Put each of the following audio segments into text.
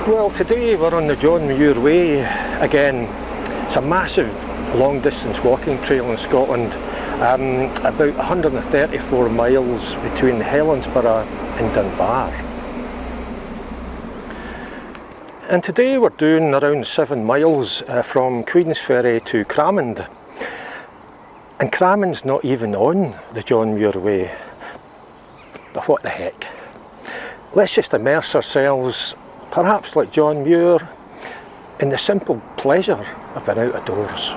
Well, today we're on the John Muir Way again. It's a massive long distance walking trail in Scotland, about 134 miles between Helensburgh and Dunbar. And today we're doing around 7 miles from Queensferry to Cramond. And Cramond's not even on the John Muir Way. But what the heck. Let's just immerse ourselves, perhaps like John Muir, in the simple pleasure of being out of doors.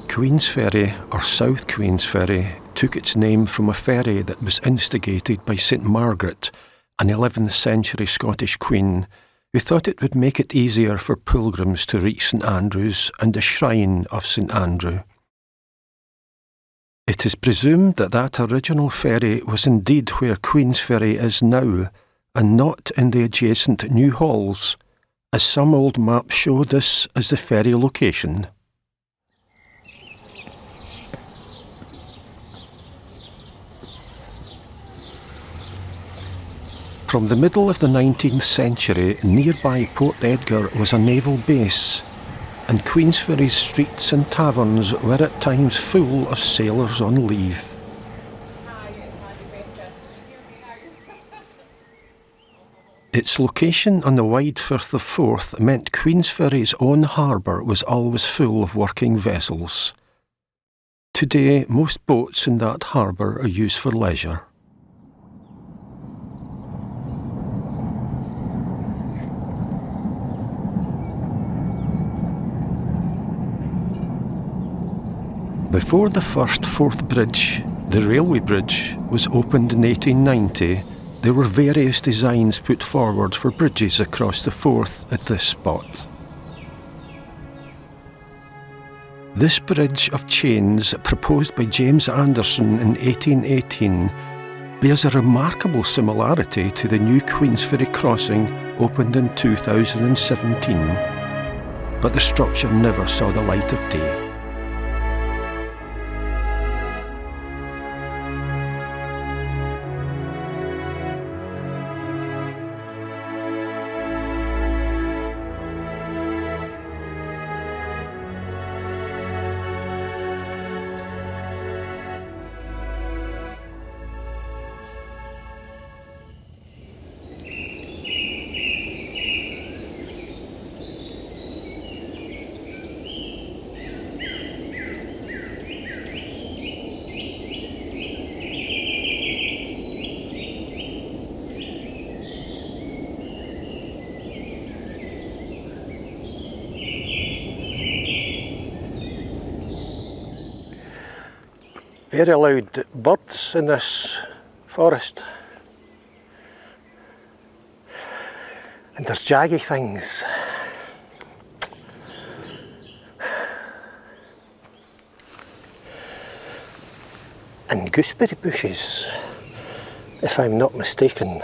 Queensferry, or South Queensferry, took its name from a ferry that was instigated by Saint Margaret, an 11th century Scottish queen, who thought it would make it easier for pilgrims to reach St Andrews and the shrine of St Andrew. It is presumed that that original ferry was indeed where Queensferry is now, and not in the adjacent New Halls, as some old maps show this as the ferry location. From the middle of the 19th century, nearby Port Edgar was a naval base, and Queensferry's streets and taverns were at times full of sailors on leave. Its location on the wide Firth of Forth meant Queensferry's own harbour was always full of working vessels. Today, most boats in that harbour are used for leisure. Before the first Forth Bridge, the railway bridge, was opened in 1890, there were various designs put forward for bridges across the Forth at this spot. This bridge of chains, proposed by James Anderson in 1818, bears a remarkable similarity to the new Queensferry Crossing opened in 2017, but the structure never saw the light of day. Very loud birds in this forest. And there's jaggy things. And gooseberry bushes, if I'm not mistaken.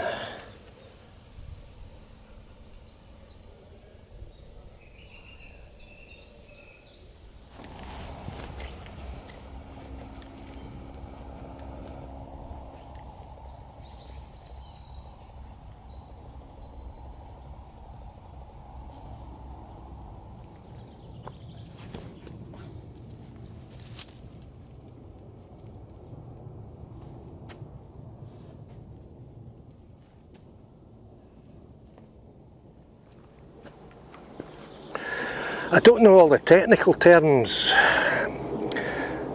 I don't know all the technical terms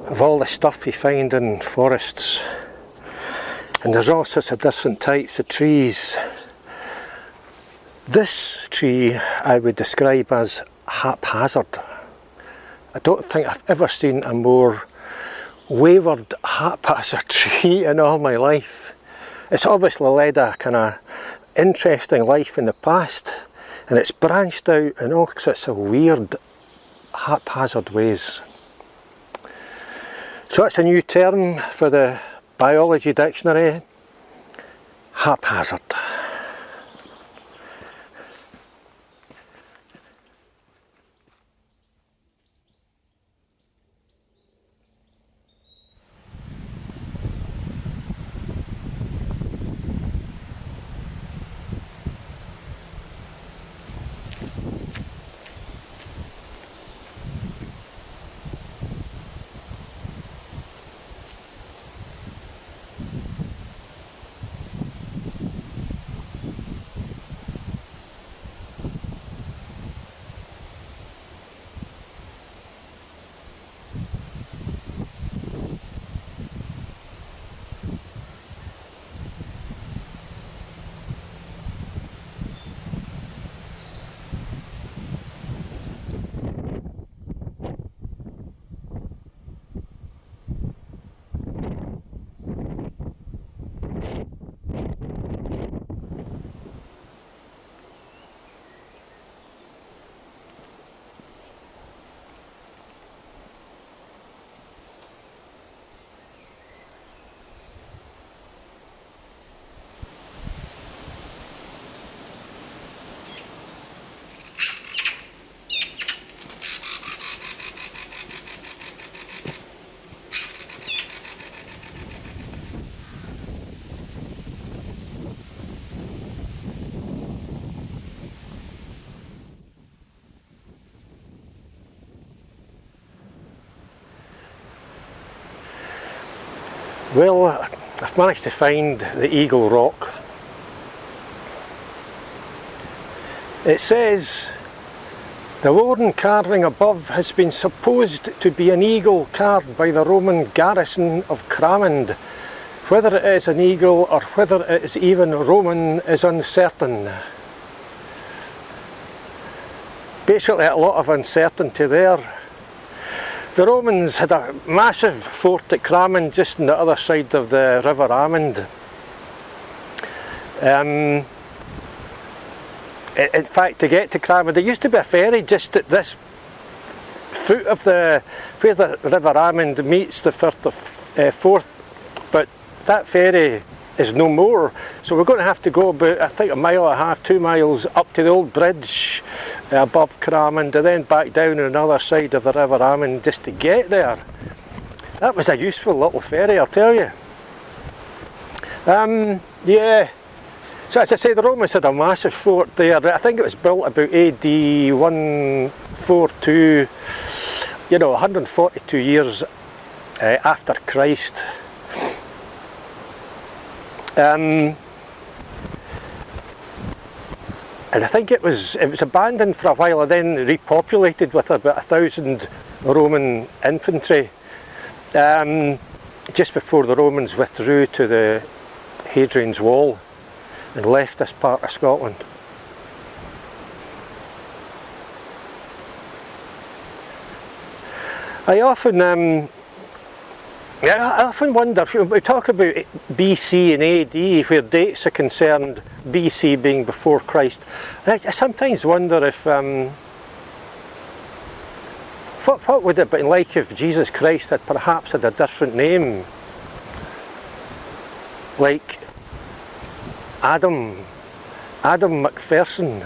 of all the stuff you find in forests, And there's all sorts of different types of trees. This tree I would describe as haphazard. I don't think I've ever seen a more wayward, haphazard tree in all my life. It's obviously led a kind of interesting life in the past, and it's branched out in all sorts of weird, haphazard ways. So it's a new term for the biology dictionary: haphazard. Well, I've managed to find the Eagle Rock. It says the wooden carving above has been supposed to be an eagle carved by the Roman garrison of Cramond. Whether it is an eagle or whether it is even Roman is uncertain. Basically a lot of uncertainty there. The Romans had a massive fort at Cramond just on the other side of the River Almond. In fact, to get to Cramond, there used to be a ferry just at this foot of where the River Almond meets the Firth of Forth, but that ferry is no more, so we're going to have to go about, I think, 1.5 miles, 2 miles up to the old bridge above Cramond and then back down on another side of the River Almond just to get there. That was a useful little ferry, I'll tell you. Yeah, so as I say, the Romans had a massive fort there. I think it was built about AD 142, 142 years after Christ. And I think it was abandoned for a while and then repopulated with about 1,000 Roman infantry just before the Romans withdrew to the Hadrian's Wall and left this part of Scotland. I often wonder, we talk about BC and AD where dates are concerned, BC being before Christ. And I sometimes wonder if, what would it have been like if Jesus Christ had perhaps had a different name? Like Adam McPherson.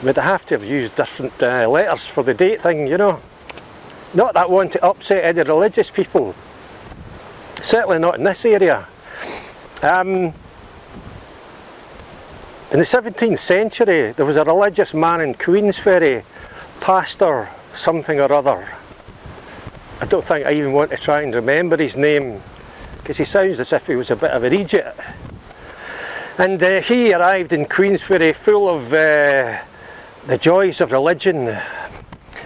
Would I have to have used different letters for the date thing, Not that I want to upset any religious people, certainly not in this area. In the 17th century there was a religious man in Queensferry, pastor something or other. I don't think I even want to try and remember his name because he sounds as if he was a bit of an idiot. And he arrived in Queensferry full of the joys of religion.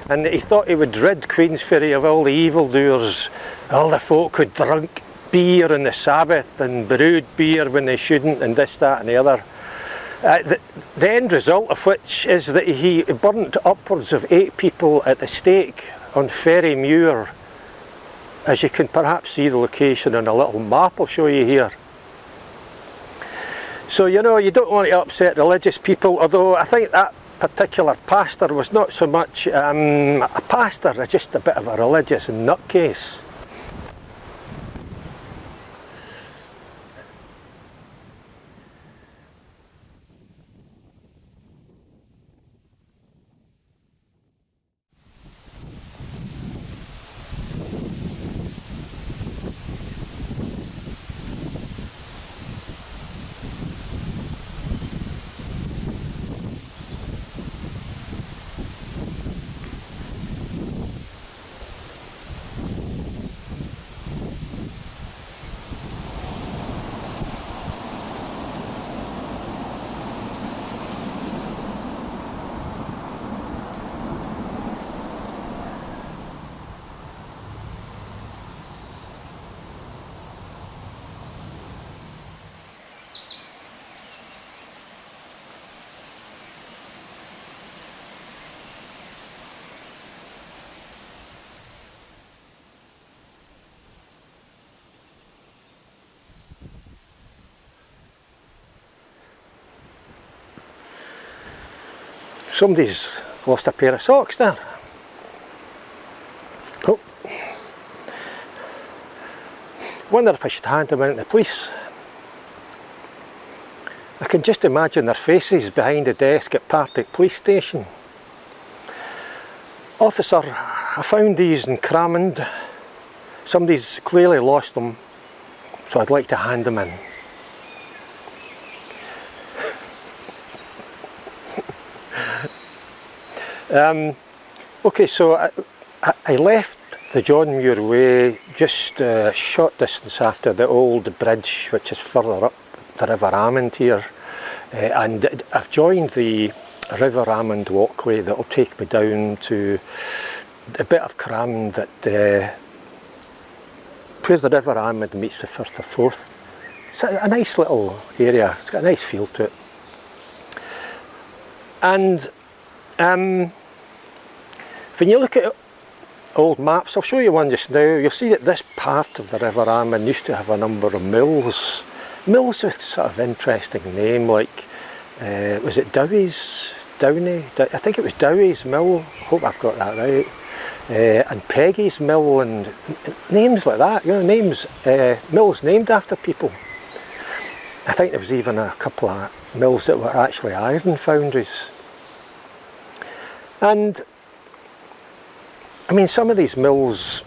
And he thought he would rid Queensferry of all the evildoers, all the folk who drunk beer on the Sabbath and brewed beer when they shouldn't, and this, that and the other. The end result of which is that he burnt upwards of 8 people at the stake on Ferry Muir, as you can perhaps see the location on a little map I'll show you here. So you know, you don't want to upset religious people, although I think that particular pastor was not so much a pastor as just a bit of a religious nutcase. Somebody's lost a pair of socks there. Oh. Wonder if I should hand them in to the police. I can just imagine their faces behind the desk at Partick Police Station. Officer, I found these in Cramond. Somebody's clearly lost them, so I'd like to hand them in. Okay, so I left the John Muir Way just a short distance after the old bridge, which is further up the River Almond here, and I've joined the River Almond Walkway that will take me down to a bit of Cramond that where the River Almond meets the Firth of Forth. It's a nice little area, it's got a nice feel to it. And when you look at old maps, I'll show you one just now, you'll see that this part of the River Almond used to have a number of mills. Mills with sort of interesting name, like, was it Dowie's? Downey? I think it was Dowie's Mill, hope I've got that right. And Peggy's Mill, and names like that, you know, names, mills named after people. I think there was even a couple of mills that were actually iron foundries. And I mean, some of these mills,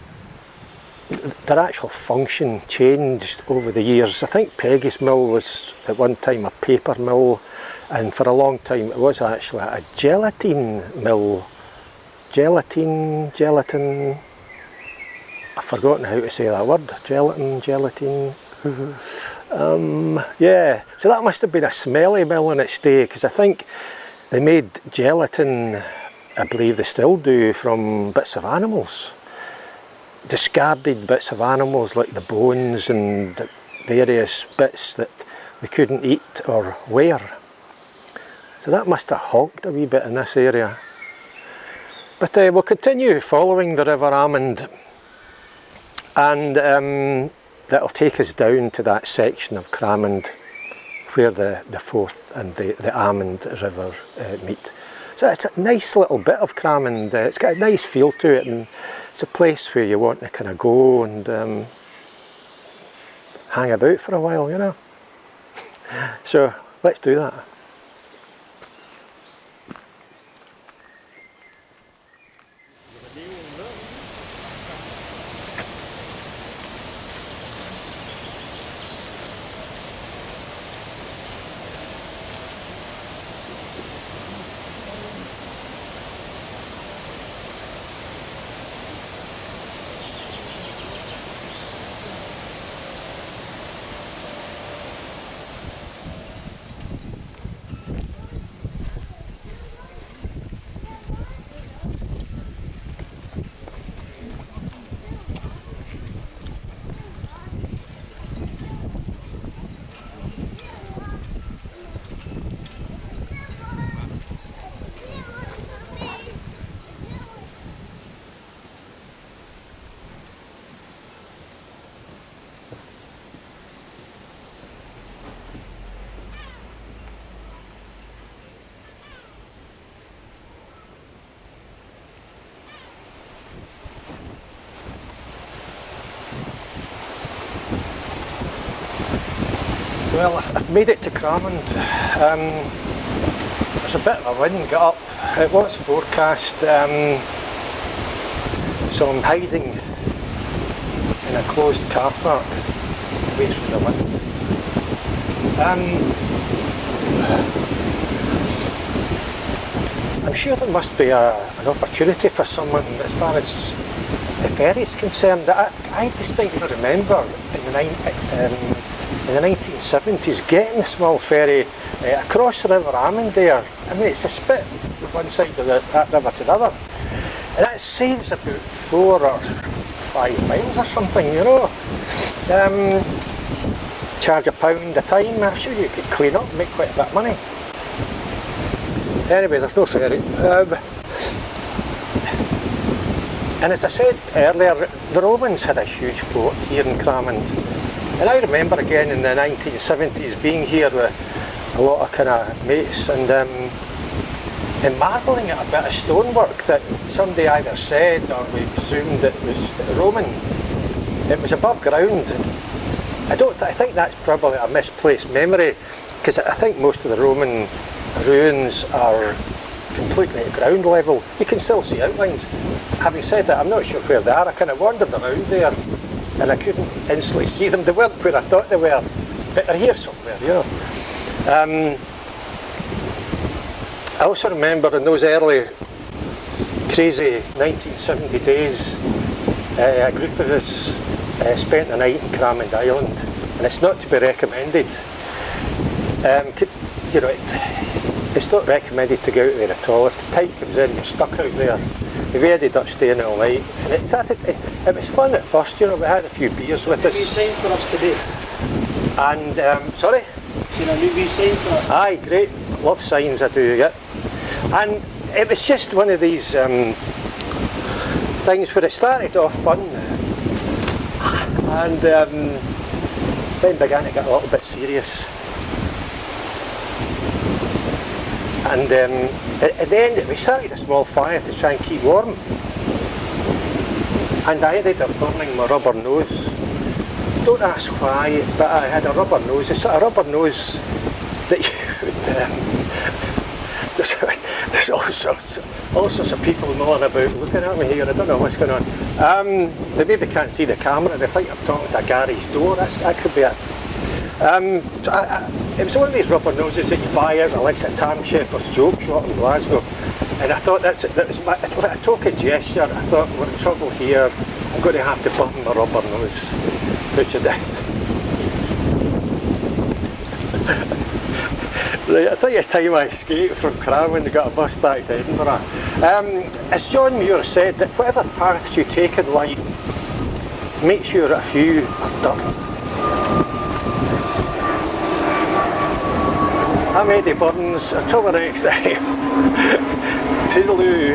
their actual function changed over the years. I think Peggy's Mill was at one time a paper mill, and for a long time it was actually a gelatine mill. Gelatin, I've forgotten how to say that word. Gelatin. Yeah, so that must have been a smelly mill in its day, because I think they made gelatin, I believe they still do, from bits of animals. Discarded bits of animals like the bones and the various bits that we couldn't eat or wear. So that must have honked a wee bit in this area. But we'll continue following the River Almond, and that'll take us down to that section of Cramond where the Forth and the Almond River meet. So it's a nice little bit of Cramond, it's got a nice feel to it, and it's a place where you want to kind of go and hang about for a while, you know. So let's do that. Well, I've made it to Cramond. There's a bit of a wind got up. It was forecast, so I'm hiding in a closed car park away from the wind. I'm sure there must be an opportunity for someone as far as the ferry is concerned. I distinctly remember in the 1970s getting a small ferry across the River Almond there. I mean, it's a spit from one side of that river to the other, and that saves about 4 or 5 miles or something, you know. Charge £1 a time. I'm sure you could clean up and make quite a bit of money. Anyway, there's no ferry. And as I said earlier, the Romans had a huge fort here in Cramond. And I remember again in the 1970s being here with a lot of kind of mates and marvelling at a bit of stonework that somebody either said or we presumed it was Roman. It was above ground. I think that's probably a misplaced memory, because I think most of the Roman ruins are completely at ground level. You can still see outlines. Having said that, I'm not sure where they are. I kind of wandered around there and I couldn't instantly see them. They weren't where I thought they were, but they're here somewhere, you know. I also remember in those early crazy 1970 days, a group of us spent the night in Cramond Island, and it's not to be recommended. You know, it's not recommended to go out there at all. If the tide comes in, you're stuck out there. We ended up staying all night, and it was fun at first. You know, we had a few beers with us. Have you signed for us today? And sorry. Seen a new sign for us? Aye, great. Love signs, I do. Yeah. And it was just one of these things where it started off fun, and then began to get a little bit serious. And at the end, we started a small fire to try and keep warm. And I ended up burning my rubber nose. Don't ask why, but I had a rubber nose. It's a rubber nose that you would... there's all sorts of people milling about looking at me here. I don't know what's going on. They maybe can't see the camera. They think I'm talking to a garage door. That could be it. It was one of these rubber noses that you buy out of like a Tam Shepherd's joke shop in Glasgow, and I thought that was a token gesture. I thought, we're in trouble here, I'm going to have to burn my rubber nose, which I did. Right, I think it's time I escaped from Cramond and got a bus back to Edinburgh. As John Muir said, that whatever paths you take in life, make sure a few are dirt. I'm Eddie Burns. Until the next time, toodaloo.